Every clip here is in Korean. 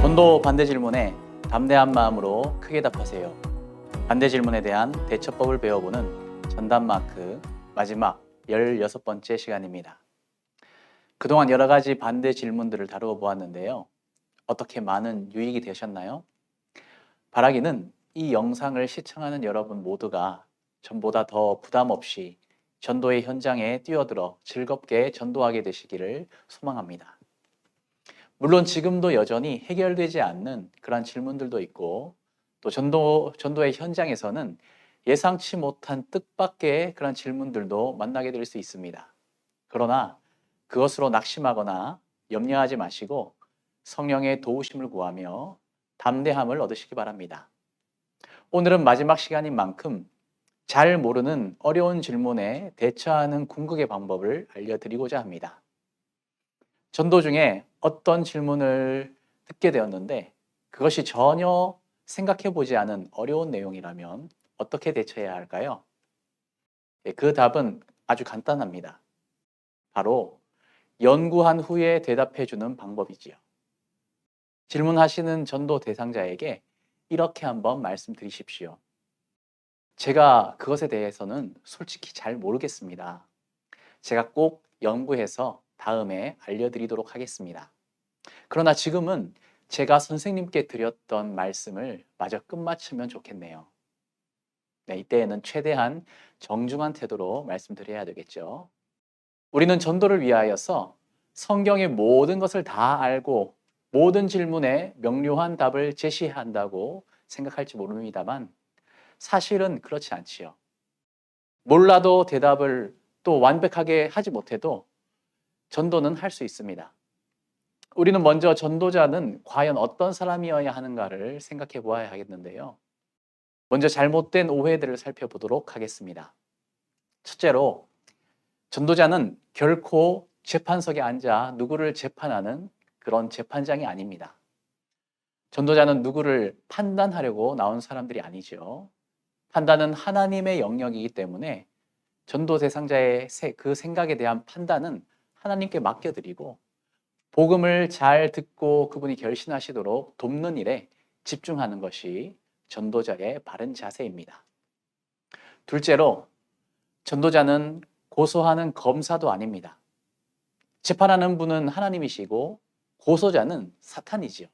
전도 반대 질문에 담대한 마음으로 크게 답하세요. 반대 질문에 대한 대처법을 배워보는 전담마크 마지막 16번째 시간입니다. 그동안 여러 가지 반대 질문들을 다루어 보았는데요. 어떻게 많은 유익이 되셨나요? 바라기는 이 영상을 시청하는 여러분 모두가 전보다 더 부담 없이 전도의 현장에 뛰어들어 즐겁게 전도하게 되시기를 소망합니다. 물론 지금도 여전히 해결되지 않는 그런 질문들도 있고 또 전도의 현장에서는 예상치 못한 뜻밖의 그런 질문들도 만나게 될 수 있습니다. 그러나 그것으로 낙심하거나 염려하지 마시고 성령의 도우심을 구하며 담대함을 얻으시기 바랍니다. 오늘은 마지막 시간인 만큼 잘 모르는 어려운 질문에 대처하는 궁극의 방법을 알려드리고자 합니다. 전도 중에 어떤 질문을 듣게 되었는데 그것이 전혀 생각해 보지 않은 어려운 내용이라면 어떻게 대처해야 할까요? 그 답은 아주 간단합니다. 바로 연구한 후에 대답해 주는 방법이지요. 질문하시는 전도 대상자에게 이렇게 한번 말씀드리십시오. 제가 그것에 대해서는 솔직히 잘 모르겠습니다. 제가 꼭 연구해서 다음에 알려드리도록 하겠습니다. 그러나 지금은 제가 선생님께 드렸던 말씀을 마저 끝마치면 좋겠네요. 네, 이때에는 최대한 정중한 태도로 말씀드려야 되겠죠. 우리는 전도를 위하여서 성경의 모든 것을 다 알고 모든 질문에 명료한 답을 제시한다고 생각할지 모릅니다만 사실은 그렇지 않지요. 몰라도 대답을 또 완벽하게 하지 못해도 전도는 할 수 있습니다. 우리는 먼저 전도자는 과연 어떤 사람이어야 하는가를 생각해 보아야 하겠는데요. 먼저 잘못된 오해들을 살펴보도록 하겠습니다. 첫째로, 전도자는 결코 재판석에 앉아 누구를 재판하는 그런 재판장이 아닙니다. 전도자는 누구를 판단하려고 나온 사람들이 아니죠. 판단은 하나님의 영역이기 때문에 전도 대상자의 그 생각에 대한 판단은 하나님께 맡겨드리고 복음을 잘 듣고 그분이 결신하시도록 돕는 일에 집중하는 것이 전도자의 바른 자세입니다. 둘째로, 전도자는 고소하는 검사도 아닙니다. 재판하는 분은 하나님이시고 고소자는 사탄이지요.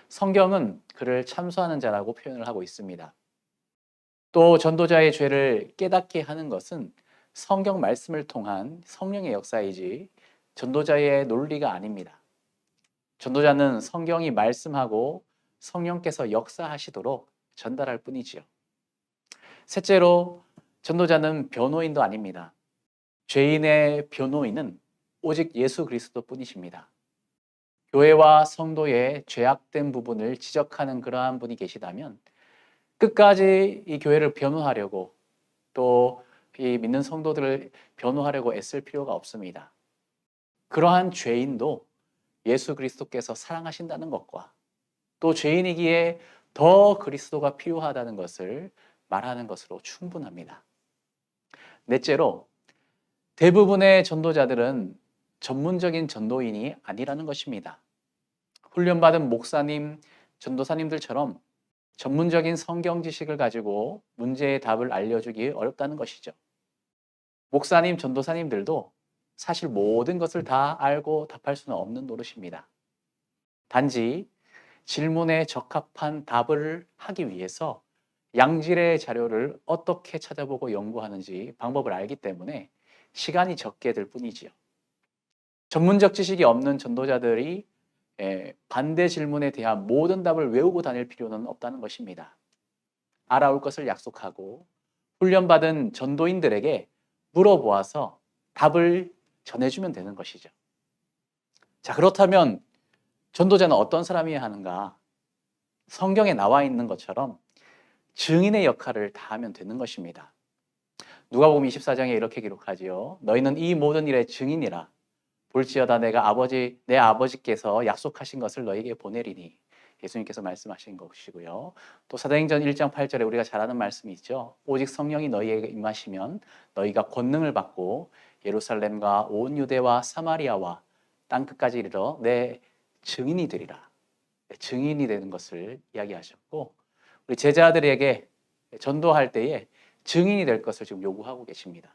성경은 그를 참소하는 자라고 표현을 하고 있습니다. 또 전도자의 죄를 깨닫게 하는 것은 성경 말씀을 통한 성령의 역사이지 전도자의 논리가 아닙니다. 전도자는 성경이 말씀하고 성령께서 역사하시도록 전달할 뿐이지요. 셋째로, 전도자는 변호인도 아닙니다. 죄인의 변호인은 오직 예수 그리스도 뿐이십니다. 교회와 성도의 죄악된 부분을 지적하는 그러한 분이 계시다면 끝까지 이 교회를 변호하려고 또 이 믿는 성도들을 변호하려고 애쓸 필요가 없습니다. 그러한 죄인도 예수 그리스도께서 사랑하신다는 것과 또 죄인이기에 더 그리스도가 필요하다는 것을 말하는 것으로 충분합니다. 넷째로, 대부분의 전도자들은 전문적인 전도인이 아니라는 것입니다. 훈련받은 목사님, 전도사님들처럼 전문적인 성경 지식을 가지고 문제의 답을 알려주기 어렵다는 것이죠. 목사님, 전도사님들도 사실 모든 것을 다 알고 답할 수는 없는 노릇입니다. 단지 질문에 적합한 답을 하기 위해서 양질의 자료를 어떻게 찾아보고 연구하는지 방법을 알기 때문에 시간이 적게 들 뿐이지요. 전문적 지식이 없는 전도자들이 반대 질문에 대한 모든 답을 외우고 다닐 필요는 없다는 것입니다. 알아올 것을 약속하고 훈련받은 전도인들에게 물어보아서 답을 전해주면 되는 것이죠. 자, 그렇다면 전도자는 어떤 사람이어야 하는가? 성경에 나와 있는 것처럼 증인의 역할을 다하면 되는 것입니다. 누가복음 24장에 이렇게 기록하지요. 너희는 이 모든 일의 증인이라. 볼지어다 내 아버지께서 약속하신 것을 너희에게 보내리니. 예수님께서 말씀하신 것이고요. 또 사도행전 1장 8절에 우리가 잘 아는 말씀이 있죠. 오직 성령이 너희에게 임하시면 너희가 권능을 받고 예루살렘과 온 유대와 사마리아와 땅끝까지 이르러 내 증인이 되리라. 증인이 되는 것을 이야기하셨고, 우리 제자들에게 전도할 때에 증인이 될 것을 지금 요구하고 계십니다.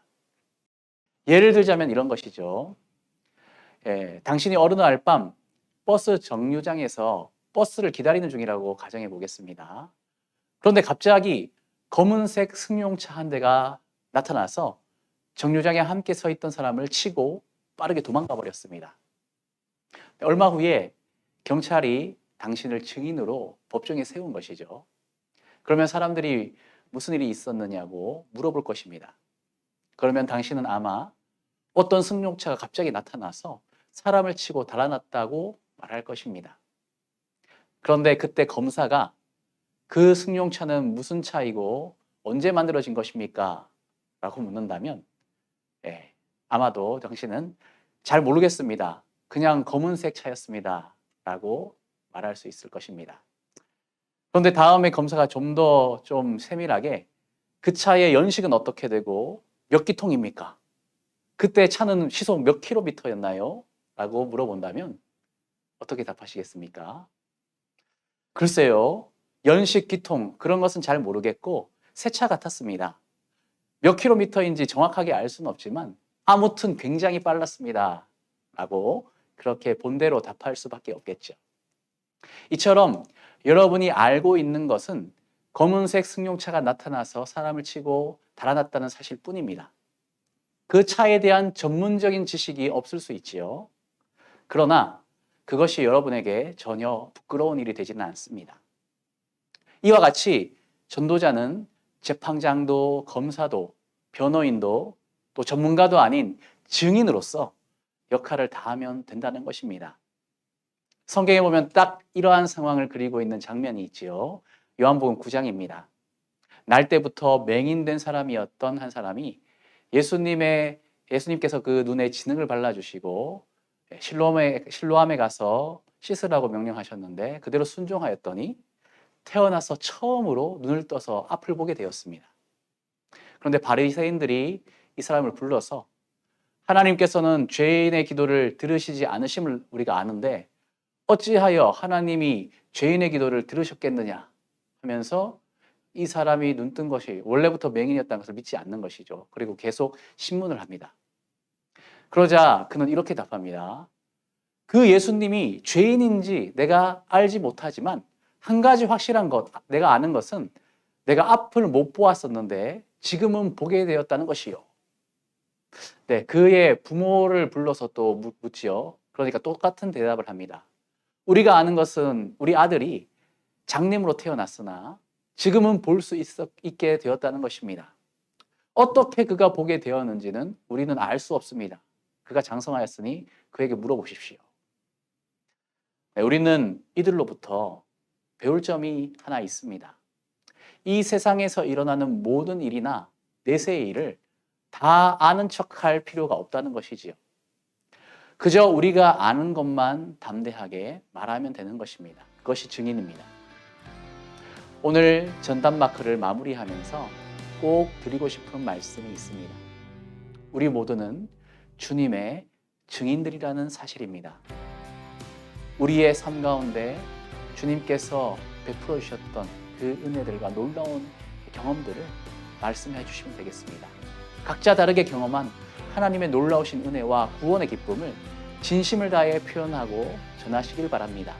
예를 들자면 이런 것이죠. 당신이 어느 날 밤 버스 정류장에서 버스를 기다리는 중이라고 가정해 보겠습니다. 그런데 갑자기 검은색 승용차 한 대가 나타나서 정류장에 함께 서 있던 사람을 치고 빠르게 도망가 버렸습니다. 얼마 후에 경찰이 당신을 증인으로 법정에 세운 것이죠. 그러면 사람들이 무슨 일이 있었느냐고 물어볼 것입니다. 그러면 당신은 아마 어떤 승용차가 갑자기 나타나서 사람을 치고 달아났다고 말할 것입니다. 그런데 그때 검사가 그 승용차는 무슨 차이고 언제 만들어진 것입니까? 라고 묻는다면 아마도 당신은 잘 모르겠습니다. 그냥 검은색 차였습니다. 라고 말할 수 있을 것입니다. 그런데 다음에 검사가 좀 더 좀 세밀하게 그 차의 연식은 어떻게 되고 몇 기통입니까? 그때 차는 시속 몇 킬로미터였나요? 라고 물어본다면 어떻게 답하시겠습니까? 글쎄요. 연식, 기통 그런 것은 잘 모르겠고 새 차 같았습니다. 몇 킬로미터인지 정확하게 알 수는 없지만 아무튼 굉장히 빨랐습니다. 라고 그렇게 본대로 답할 수밖에 없겠죠. 이처럼 여러분이 알고 있는 것은 검은색 승용차가 나타나서 사람을 치고 달아났다는 사실 뿐입니다. 그 차에 대한 전문적인 지식이 없을 수 있지요. 그러나 그것이 여러분에게 전혀 부끄러운 일이 되지는 않습니다. 이와 같이 전도자는 재판장도 검사도 변호인도 또 전문가도 아닌 증인으로서 역할을 다하면 된다는 것입니다. 성경에 보면 딱 이러한 상황을 그리고 있는 장면이 있지요. 요한복음 9장입니다. 날 때부터 맹인된 사람이었던 한 사람이 예수님께서 그 눈에 진흙을 발라주시고 실로암에 가서 씻으라고 명령하셨는데 그대로 순종하였더니 태어나서 처음으로 눈을 떠서 앞을 보게 되었습니다. 그런데 바리새인들이 이 사람을 불러서 하나님께서는 죄인의 기도를 들으시지 않으심을 우리가 아는데 어찌하여 하나님이 죄인의 기도를 들으셨겠느냐 하면서 이 사람이 눈뜬 것이 원래부터 맹인이었다는 것을 믿지 않는 것이죠. 그리고 계속 신문을 합니다. 그러자 그는 이렇게 답합니다. 그 예수님이 죄인인지 내가 알지 못하지만 한 가지 확실한 것, 내가 아는 것은 내가 앞을 못 보았었는데 지금은 보게 되었다는 것이요. 네, 그의 부모를 불러서 또 묻지요. 그러니까 똑같은 대답을 합니다. 우리가 아는 것은 우리 아들이 장님으로 태어났으나 지금은 볼 수 있게 되었다는 것입니다. 어떻게 그가 보게 되었는지는 우리는 알 수 없습니다. 그가 장성하였으니 그에게 물어보십시오. 네, 우리는 이들로부터 배울 점이 하나 있습니다. 이 세상에서 일어나는 모든 일이나 내세의 일을 다 아는 척할 필요가 없다는 것이지요. 그저 우리가 아는 것만 담대하게 말하면 되는 것입니다. 그것이 증인입니다. 오늘 전담 마크를 마무리하면서 꼭 드리고 싶은 말씀이 있습니다. 우리 모두는 주님의 증인들이라는 사실입니다. 우리의 삶 가운데 주님께서 베풀어 주셨던 그 은혜들과 놀라운 경험들을 말씀해 주시면 되겠습니다. 각자 다르게 경험한 하나님의 놀라우신 은혜와 구원의 기쁨을 진심을 다해 표현하고 전하시길 바랍니다.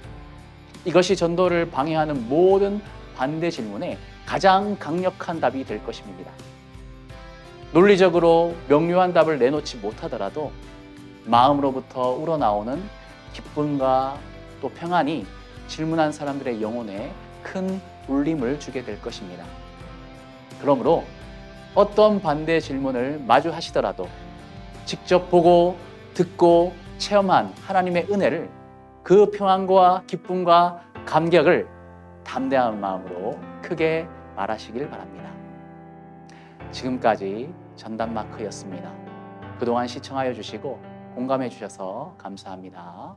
이것이 전도를 방해하는 모든 반대 질문에 가장 강력한 답이 될 것입니다. 논리적으로 명료한 답을 내놓지 못하더라도 마음으로부터 우러나오는 기쁨과 또 평안이 질문한 사람들의 영혼에 큰 울림을 주게 될 것입니다. 그러므로 어떤 반대 질문을 마주하시더라도 직접 보고 듣고 체험한 하나님의 은혜를, 그 평안과 기쁨과 감격을 담대한 마음으로 크게 말하시길 바랍니다. 지금까지 전담 마크였습니다. 그동안 시청하여 주시고 공감해 주셔서 감사합니다.